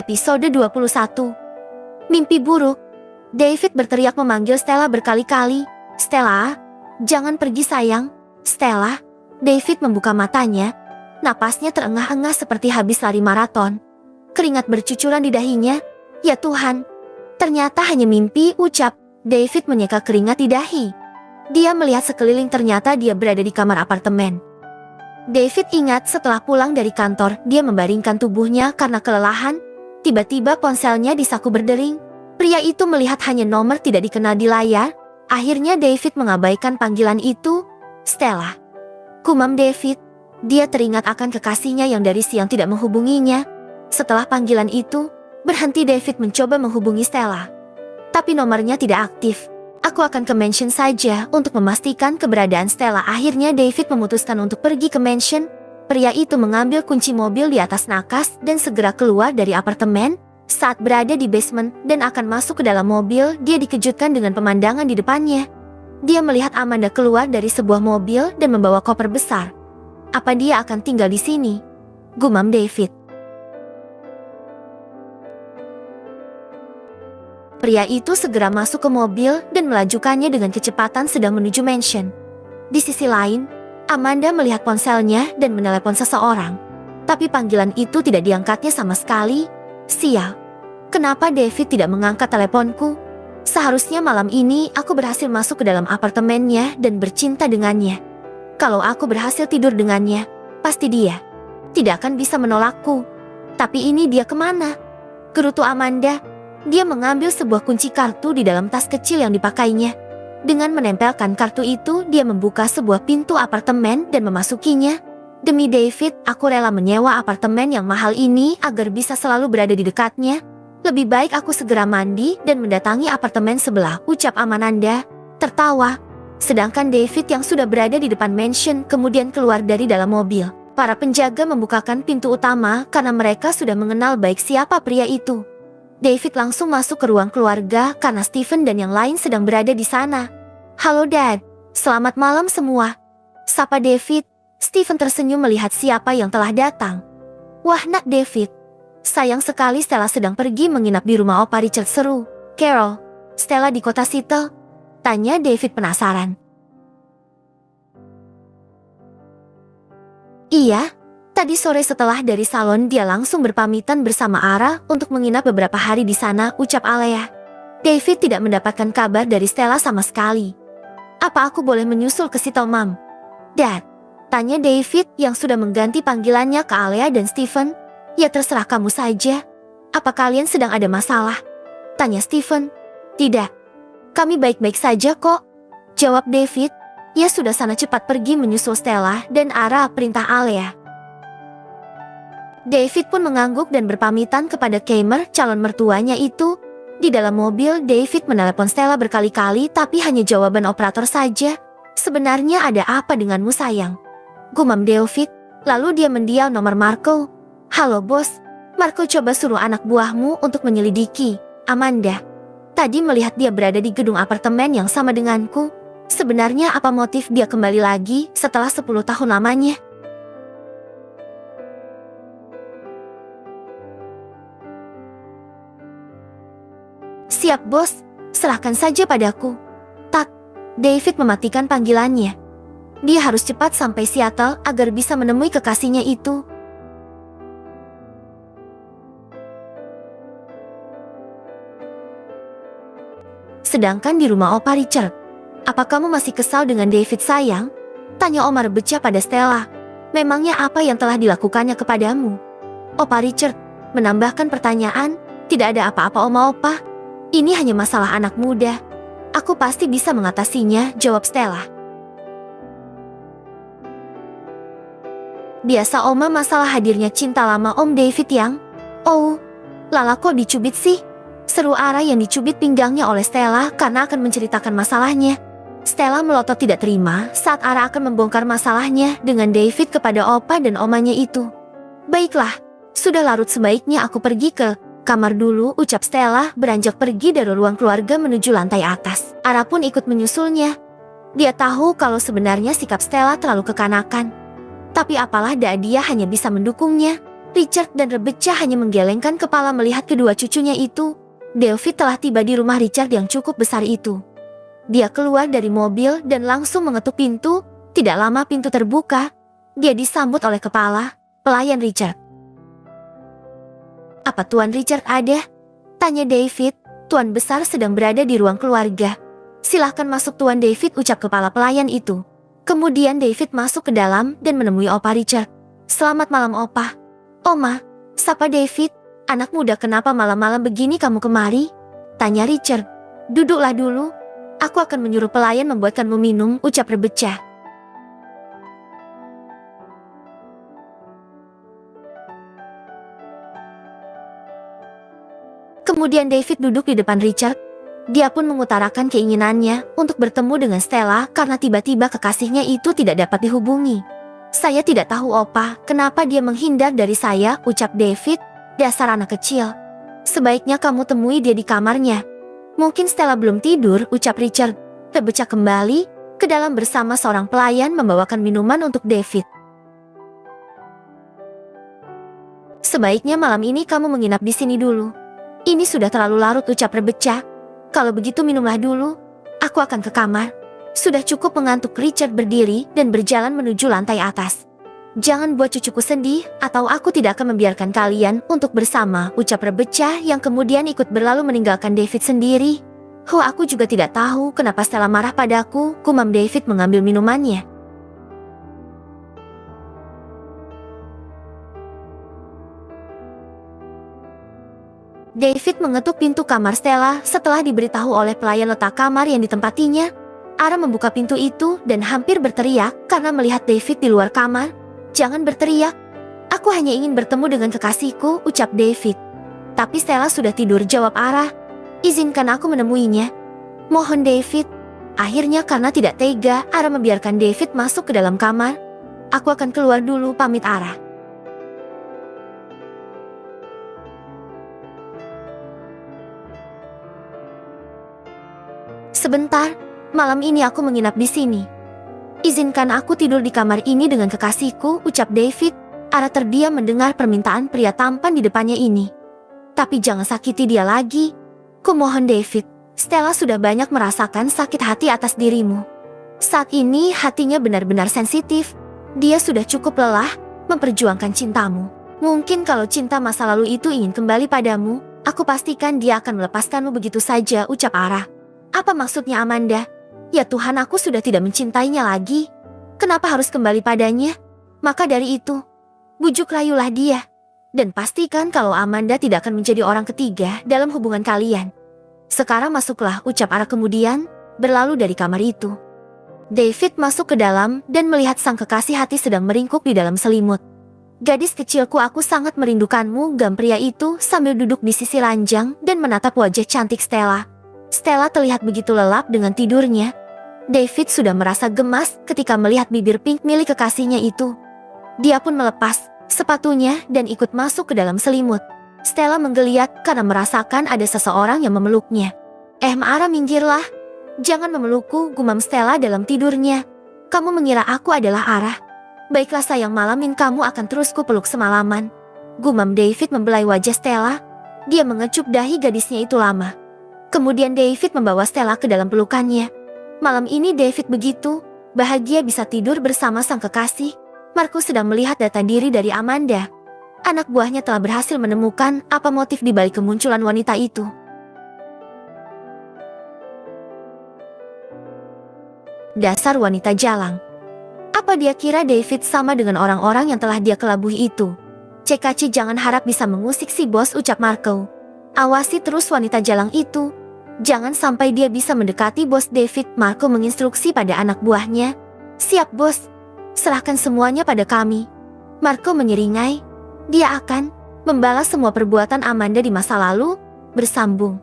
Episode 21. Mimpi buruk. David berteriak memanggil Stella berkali-kali. Stella, jangan pergi sayang. Stella. David membuka matanya. Napasnya terengah-engah seperti habis lari maraton. Keringat bercucuran di dahinya. Ya Tuhan. Ternyata hanya mimpi, ucap. David menyeka keringat di dahi. Dia melihat sekeliling, ternyata dia berada di kamar apartemen. David ingat setelah pulang dari kantor, dia membaringkan tubuhnya karena kelelahan. Tiba-tiba ponselnya disaku berdering. Pria itu melihat hanya nomor tidak dikenal di layar. Akhirnya David mengabaikan panggilan itu. Stella. Kumam David. Dia teringat akan kekasihnya yang dari siang tidak menghubunginya. Setelah panggilan itu, berhenti David mencoba menghubungi Stella. Tapi nomornya tidak aktif. Aku akan ke mansion saja untuk memastikan keberadaan Stella. Akhirnya David memutuskan untuk pergi ke mansion. Pria itu mengambil kunci mobil di atas nakas dan segera keluar dari apartemen. Saat berada di basement dan akan masuk ke dalam mobil, dia dikejutkan dengan pemandangan di depannya. Dia melihat Amanda keluar dari sebuah mobil dan membawa koper besar. Apa dia akan tinggal di sini? Gumam David. Pria itu segera masuk ke mobil dan melajukannya dengan kecepatan sedang menuju mansion. Di sisi lain, Amanda melihat ponselnya dan menelepon seseorang. Tapi panggilan itu tidak diangkatnya sama sekali. Sial. Kenapa David tidak mengangkat teleponku? Seharusnya malam ini aku berhasil masuk ke dalam apartemennya dan bercinta dengannya. Kalau aku berhasil tidur dengannya, pasti dia tidak akan bisa menolakku. Tapi ini dia kemana? Gerutu Amanda. Dia mengambil sebuah kunci kartu di dalam tas kecil yang dipakainya. Dengan menempelkan kartu itu, dia membuka sebuah pintu apartemen dan memasukinya. Demi David, aku rela menyewa apartemen yang mahal ini agar bisa selalu berada di dekatnya. Lebih baik aku segera mandi dan mendatangi apartemen sebelah, ucap Amanda, tertawa. Sedangkan David yang sudah berada di depan mansion kemudian keluar dari dalam mobil. Para penjaga membukakan pintu utama karena mereka sudah mengenal baik siapa pria itu. David langsung masuk ke ruang keluarga karena Stephen dan yang lain sedang berada di sana. Halo Dad, selamat malam semua. Sapa David. Stephen tersenyum melihat siapa yang telah datang. Wah nak David. Sayang sekali Stella sedang pergi menginap di rumah Opa Richard, seru. Carol, Stella di kota Seattle? Tanya David penasaran. Iya. Tadi sore setelah dari salon dia langsung berpamitan bersama Ara untuk menginap beberapa hari di sana, ucap Alea. David tidak mendapatkan kabar dari Stella sama sekali. Apa aku boleh menyusul ke Seattle, Mam? Dad, tanya David yang sudah mengganti panggilannya ke Alea dan Stephen. Ya terserah kamu saja. Apa kalian sedang ada masalah? Tanya Stephen. Tidak. Kami baik-baik saja kok. Jawab David. Ya sudah sana cepat pergi menyusul Stella dan Ara, perintah Alea. David pun mengangguk dan berpamitan kepada Kamer, calon mertuanya itu. Di dalam mobil, David menelepon Stella berkali-kali tapi hanya jawaban operator saja. Sebenarnya ada apa denganmu sayang? Gumam David. Lalu dia mendial nomor Marco. Halo bos, Marco coba suruh anak buahmu untuk menyelidiki Amanda. Tadi melihat dia berada di gedung apartemen yang sama denganku. Sebenarnya apa motif dia kembali lagi setelah 10 tahun lamanya? Siap bos, serahkan saja padaku. Tak, David mematikan panggilannya. Dia harus cepat sampai Seattle agar bisa menemui kekasihnya itu. Sedangkan di rumah Opa Richard. Apa kamu masih kesal dengan David sayang? Tanya Omar Beca pada Stella. Memangnya apa yang telah dilakukannya kepadamu? Opa Richard menambahkan pertanyaan. Tidak ada apa-apa Oma Opa. Ini hanya masalah anak muda. Aku pasti bisa mengatasinya, jawab Stella. Biasa Oma masalah hadirnya cinta lama Om David yang... Oh, Lala kok dicubit sih? Seru Ara yang dicubit pinggangnya oleh Stella karena akan menceritakan masalahnya. Stella melotot tidak terima saat Ara akan membongkar masalahnya dengan David kepada Opa dan omanya itu. Baiklah, sudah larut sebaiknya aku pergi ke kamar dulu, ucap Stella beranjak pergi dari ruang keluarga menuju lantai atas. Ara pun ikut menyusulnya. Dia tahu kalau sebenarnya sikap Stella terlalu kekanakan. Tapi apalah dia hanya bisa mendukungnya. Richard dan Rebecca hanya menggelengkan kepala melihat kedua cucunya itu. David telah tiba di rumah Richard yang cukup besar itu. Dia keluar dari mobil dan langsung mengetuk pintu. Tidak lama pintu terbuka. Dia disambut oleh kepala pelayan Richard. "Apa Tuan Richard ada?" tanya David. "Tuan besar sedang berada di ruang keluarga." "Silahkan masuk Tuan David," ucap kepala pelayan itu. Kemudian David masuk ke dalam dan menemui Opa Richard. "Selamat malam Opa." "Oma," sapa David. "Anak muda, kenapa malam-malam begini kamu kemari?" tanya Richard. "Duduklah dulu. Aku akan menyuruh pelayan membuatkanmu minum," ucap Rebecca. Kemudian David duduk di depan Richard. Dia pun mengutarakan keinginannya untuk bertemu dengan Stella karena tiba-tiba kekasihnya itu tidak dapat dihubungi. "Saya tidak tahu Opa, kenapa dia menghindar dari saya," ucap David. "Dasar anak kecil. Sebaiknya kamu temui dia di kamarnya." "Mungkin Stella belum tidur," ucap Richard. Rebecca kembali ke dalam bersama seorang pelayan membawakan minuman untuk David. "Sebaiknya malam ini kamu menginap di sini dulu. Ini sudah terlalu larut," ucap Rebecca. "Kalau begitu minumlah dulu. Aku akan ke kamar." Sudah cukup mengantuk, Richard berdiri dan berjalan menuju lantai atas. "Jangan buat cucuku sedih atau aku tidak akan membiarkan kalian untuk bersama," ucap Rebecca yang kemudian ikut berlalu meninggalkan David sendiri. Aku juga tidak tahu kenapa Stella marah padaku," gumam David mengambil minumannya. David mengetuk pintu kamar Stella setelah diberitahu oleh pelayan letak kamar yang ditempatinya. Ara membuka pintu itu dan hampir berteriak karena melihat David di luar kamar. "Jangan berteriak. Aku hanya ingin bertemu dengan kekasihku," ucap David. "Tapi Stella sudah tidur," jawab Ara. "Izinkan aku menemuinya." "Mohon David." Akhirnya karena tidak tega, Ara membiarkan David masuk ke dalam kamar. "Aku akan keluar dulu," pamit Ara. "Sebentar. Malam ini aku menginap di sini. Izinkan aku tidur di kamar ini dengan kekasihku," ucap David. Ara terdiam mendengar permintaan pria tampan di depannya ini. "Tapi jangan sakiti dia lagi. Kumohon David. Stella sudah banyak merasakan sakit hati atas dirimu. Saat ini hatinya benar-benar sensitif. Dia sudah cukup lelah memperjuangkan cintamu. Mungkin kalau cinta masa lalu itu ingin kembali padamu, aku pastikan dia akan melepaskanmu begitu saja," ucap Ara. "Apa maksudnya Amanda? Ya Tuhan, aku sudah tidak mencintainya lagi. Kenapa harus kembali padanya? Maka dari itu, bujuk rayulah dia. Dan pastikan kalau Amanda tidak akan menjadi orang ketiga dalam hubungan kalian. Sekarang masuklah," ucap Ara kemudian berlalu dari kamar itu. David masuk ke dalam dan melihat sang kekasih hati sedang meringkuk di dalam selimut. "Gadis kecilku, aku sangat merindukanmu," gam pria itu sambil duduk di sisi ranjang dan menatap wajah cantik Stella. Stella terlihat begitu lelap dengan tidurnya. David sudah merasa gemas ketika melihat bibir pink milik kekasihnya itu. Dia pun melepas sepatunya dan ikut masuk ke dalam selimut. Stella menggeliat karena merasakan ada seseorang yang memeluknya. Ara, minggirlah. Jangan memelukku," gumam Stella dalam tidurnya. "Kamu mengira aku adalah Ara? Baiklah sayang, malamin kamu akan terus kupeluk semalaman," gumam David membelai wajah Stella. Dia mengecup dahi gadisnya itu lama. Kemudian David membawa Stella ke dalam pelukannya. Malam ini David begitu bahagia bisa tidur bersama sang kekasih. Marcus sedang melihat data diri dari Amanda. Anak buahnya telah berhasil menemukan apa motif di balik kemunculan wanita itu. Dasar wanita jalang. Apa dia kira David sama dengan orang-orang yang telah dia kelabui itu? "CKC, jangan harap bisa mengusik si bos," ucap Marco. "Awasi terus wanita jalang itu. Jangan sampai dia bisa mendekati bos David." Marco menginstruksi pada anak buahnya. "Siap bos, serahkan semuanya pada kami." Marco menyeringai. Dia akan membalas semua perbuatan Amanda di masa lalu. Bersambung.